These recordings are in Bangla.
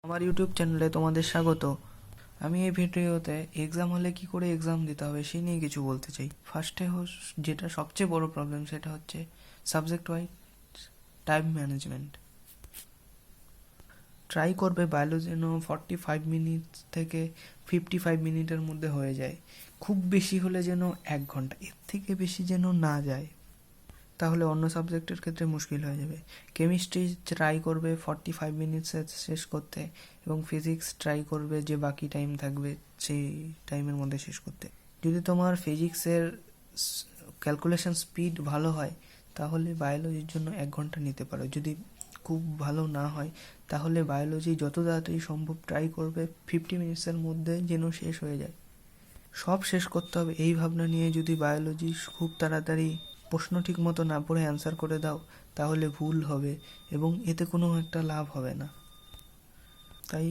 আমার ইউটিউব চ্যানেলে তোমাদের স্বাগত। আমি এই ভিডিওতে এক্সাম হলে কি করে এক্সাম দিতে হবে সেই নিয়ে কিছু বলতে চাই। ফার্স্টে যেটা সবচেয়ে বড় প্রবলেম সেটা হচ্ছে subject wise time management. Try করবে বায়োলজি যেন 45 মিনিট থেকে 55 মিনিটের মধ্যে হয়ে যায়, খুব বেশি হলে যেন 1 ঘন্টা, এর থেকে বেশি যেন না যায়, তাহলে অন্য সাবজেক্টের ক্ষেত্রে মুশকিল হয়ে যাবে। কেমিস্ট্রি ট্রাই করবে 45 মিনিটসে শেষ করতে, এবং ফিজিক্স ট্রাই করবে যে বাকি টাইম থাকবে সেই টাইমের মধ্যে শেষ করতে। যদি তোমার ফিজিক্সের ক্যালকুলেশন স্পিড ভালো হয় তাহলে বায়োলজির জন্য 1 ঘন্টা নিতে পারো। যদি খুব ভালো না হয় তাহলে বায়োলজি যত তাড়াতাড়ি সম্ভব ট্রাই করবে 50 মিনিটসের মধ্যে যেন শেষ হয়ে যায়। সব শেষ করতে হবে এই ভাবনা নিয়ে যদি বায়োলজি খুব তাড়াতাড়ি প্রশ্ন ঠিক মতো না পড়ে অ্যান্সার করে দাও তাহলে ভুল হবে এবং এতে কোনো একটা লাভ হবে না। তাই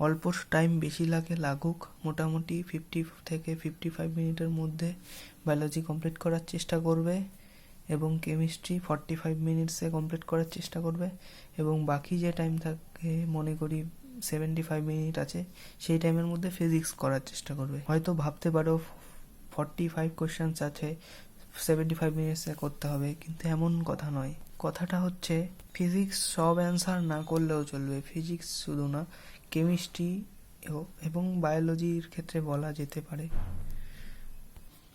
অল্প টাইম বেশি লাগুক, মোটামুটি 50 থেকে 55 মিনিটের মধ্যে বায়োলজি কমপ্লিট করার চেষ্টা করবে, এবং কেমিস্ট্রি 45 মিনিটসে কমপ্লিট করার চেষ্টা করবে, এবং বাকি যে টাইম থাকে মনে করি 75 মিনিট আছে সেই টাইমের মধ্যে ফিজিক্স করার চেষ্টা করবে। হয়তো ভাবতে পারো 45 কোয়েশ্চেন্স আছে 75 মিনিটসে করতে হবে, কিন্তু এমন কথা নয়। কথাটা হচ্ছে ফিজিক্স সব অ্যান্সার না করলেও চলবে, ফিজিক্স শুধু না, কেমিস্ট্রি এবং বায়োলজির ক্ষেত্রে বলা যেতে পারে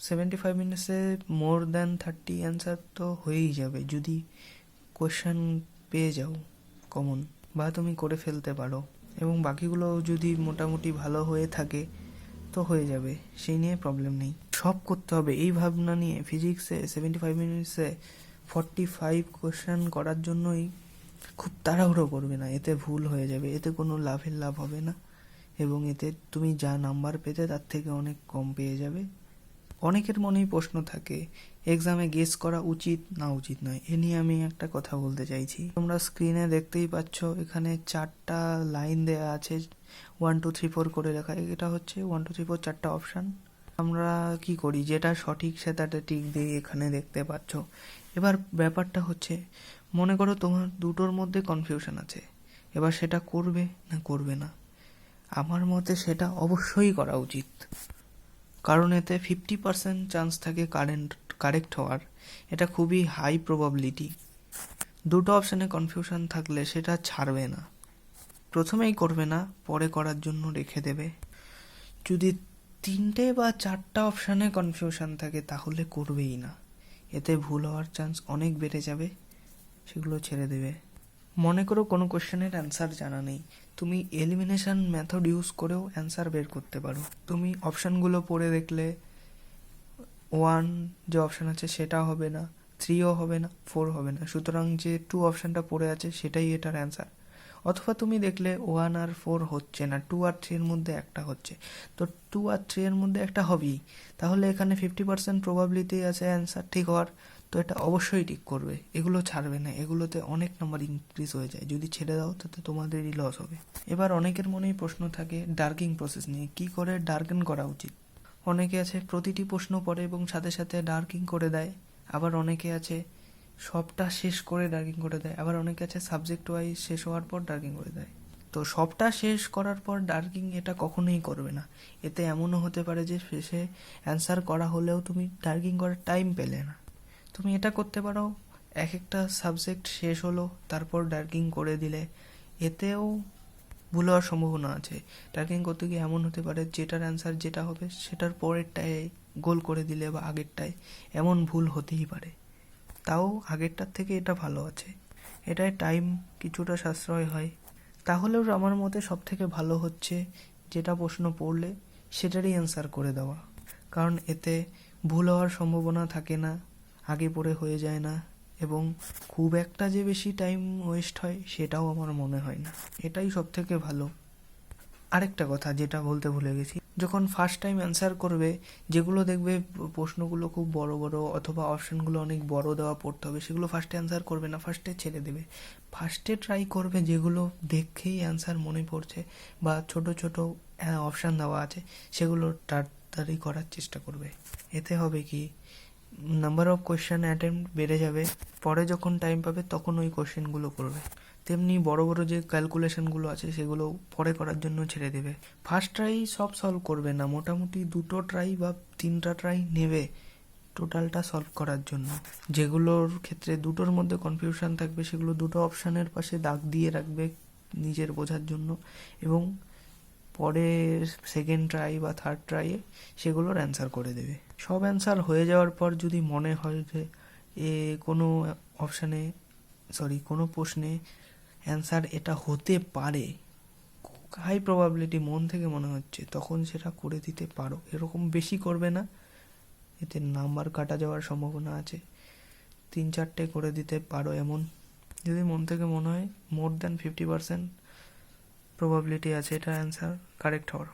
75 মিনিটসে মোর দ্যান 30 অ্যান্সার তো হয়েই যাবে যদি কোয়েশ্চেন পেয়ে যাও কমন, বা তুমি করে ফেলতে পারো, এবং বাকিগুলো যদি মোটামুটি ভালো হয়ে থাকে তো হয়ে যাবে, সেই নিয়ে প্রবলেম নেই। সব করতে হবে এই ভাবনা নিয়ে ফিজিক্সে 75 মিনিটসে 45 কোয়েশ্চেন করার জন্যই খুব তাড়াহুড়ো করবে না, এতে ভুল হয়ে যাবে, এতে কোনো লাভ হবে না, এবং এতে তুমি যা নাম্বার পেতে তার থেকে অনেক কম পেয়ে যাবে। অনেকের মনেই প্রশ্ন থাকে এক্সামে গেস করা উচিত না উচিত নয়, এ নিয়ে আমি একটা কথা বলতে চাইছি। তোমরা স্ক্রিনে দেখতেই পাচ্ছ এখানে 4টা লাইন দেয়া আছে, 1 2 3 4 করে লেখা, এটা হচ্ছে 1 2 3 4 4টা অপশান। আমরা কি করি, যেটা সঠিক সেটাতে টিক দিয়ে এখানে দেখতে পাচ্ছ। এবার ব্যাপারটা হচ্ছে, মনে করো তোমার দুটোর মধ্যে কনফিউশন আছে, এবার সেটা করবে না করবে না। আমার মতে সেটা অবশ্যই করা উচিত, কারণ এতে 50% চান্স থাকে কারেক্ট হওয়ার, এটা খুবই হাই প্রবাবিলিটি। দুটো অপশানে কনফিউশন থাকলে সেটা ছাড়বে না, প্রথমেই করবে না, পরে করার জন্য রেখে দেবে। যদি 3টে বা 4টা অপশানে কনফিউশন থাকে তাহলে করবেই না, এতে ভুল হওয়ার চান্স অনেক বেড়ে যাবে, সেগুলো ছেড়ে দেবে। মনে করো কোনো কোশ্চেনের অ্যান্সার জানা নেই, তুমি এলিমিনেশন মেথড ইউজ করেও অ্যান্সার বের করতে পারো। তুমি অপশানগুলো পড়ে দেখলে 1 যে অপশান আছে সেটা হবে না, 3ও হবে না, 4 হবে না, সুতরাং যে 2 অপশানটা পড়ে আছে সেটাই এটার অ্যান্সার। অথবা তুমি দেখলে 1 আর 4 হচ্ছে না, 2 আর 3 এর মধ্যে একটা হচ্ছে, তো 2 আর 3 এর মধ্যে একটা হবেই, তাহলে এখানে 50% প্রবাবিলিটি আছে অ্যান্সার ঠিক হওয়ার, তো এটা অবশ্যই ঠিক করবে, এগুলো ছাড়বে না, এগুলোতে অনেক নাম্বার ইনক্রিজ হয়ে যায়, যদি ছেড়ে দাও তাতে তোমাদেরই লস হবে। এবার অনেকের মনেই প্রশ্ন থাকে ডার্কিং প্রসেস নিয়ে, কি করে ডার্কেন করা উচিত। অনেকে আছে প্রতিটি প্রশ্ন পড়ে এবং সাথে সাথে ডার্কিং করে দেয়, আবার অনেকে আছে সবটা শেষ করে ডার্কিং করে দেয়, আবার অনেকে আছে সাবজেক্ট ওয়াইজ শেষ হওয়ার পর ডার্কিং করে দেয়। তো সবটা শেষ করার পর ডার্কিং এটা কখনোই করবে না, এতে এমনও হতে পারে যে শেষে অ্যান্সার করা হলেও তুমি ডার্কিং করার টাইম পেলে না। তুমি এটা করতে পারো, একটা সাবজেক্ট শেষ হলো তারপর ডার্কিং করে দিলে, এতেও ভুল হওয়ার সম্ভাবনা আছে। ডার্কিং করতে গিয়ে এমন হতে পারে যেটার অ্যান্সার যেটা হবে সেটার পরেরটায় গোল করে দিলে বা আগেরটায়, এমন ভুল হতেই পারে, তাও আগেরটার থেকে এটা ভালো আছে, এটায় টাইম কিছুটা সাশ্রয় হয়। তাহলেও আমার মতে সব থেকে ভালো হচ্ছে যেটা প্রশ্ন পড়লে সেটারই অ্যান্সার করে দেওয়া, কারণ এতে ভুল হওয়ার সম্ভাবনা থাকে না, আগে পড়ে হয়ে যায় না, এবং খুব একটা যে বেশি টাইম ওয়েস্ট হয় সেটাও আমার মনে হয় না, এটাই সব থেকে ভালো। আরেকটা কথা যেটা বলতে ভুলে গেছি, যখন ফার্স্ট টাইম অ্যান্সার করবে, যেগুলো দেখবে প্রশ্নগুলো খুব বড় বড় অথবা অপশানগুলো অনেক বড় দেওয়া পড়তে হবে, সেগুলো ফার্স্টে অ্যান্সার করবে না, ফার্স্টে ছেড়ে দেবে। ফার্স্টে ট্রাই করবে যেগুলো দেখেই অ্যান্সার মনে পড়ছে বা ছোট ছোট অপশান দেওয়া আছে সেগুলো তাড়াতাড়ি করার চেষ্টা করবে। এতে হবে কি, নাম্বার অফ কোয়েশ্চেন অ্যাটেম্প্ট বেড়ে যাবে, পরে যখন টাইম পাবে তখন ওই কোয়েশ্চেনগুলো করবে। তেমনি বড় বড় যে ক্যালকুলেশনগুলো আছে সেগুলো পরে করার জন্য ছেড়ে দেবে। ফার্স্ট ট্রাই সব সলভ করবে না, মোটামুটি 2টো ট্রাই বা 3টা ট্রাই নেবে টোটালটা সলভ করার জন্য। যেগুলোর ক্ষেত্রে দুটোর মধ্যে কনফিউশন থাকবে সেগুলো দুটো অপশানের পাশে দাগ দিয়ে রাখবে নিজের বোঝার জন্য, এবং পরে সেকেন্ড ট্রাই বা থার্ড ট্রাইয়ে সেগুলোর অ্যান্সার করে দেবে। সব অ্যান্সার হয়ে যাওয়ার পর যদি মনে হয় যে কোনো অপশানে কোনো প্রশ্নে অ্যান্সার এটা হতে পারে, হাই প্রবাবিলিটি মন থেকে মনে হচ্ছে, তখন সেটা করে দিতে পারো। এরকম বেশি করবে না, এতে নাম্বার কাটা যাওয়ার সম্ভাবনা আছে। 3-4টে করে দিতে পারো এমন, যদি মন থেকে মনে হয় মোর দ্যান 50% প্রবাবিলিটি আছে এটা অ্যান্সার কারেক্ট হওয়ার।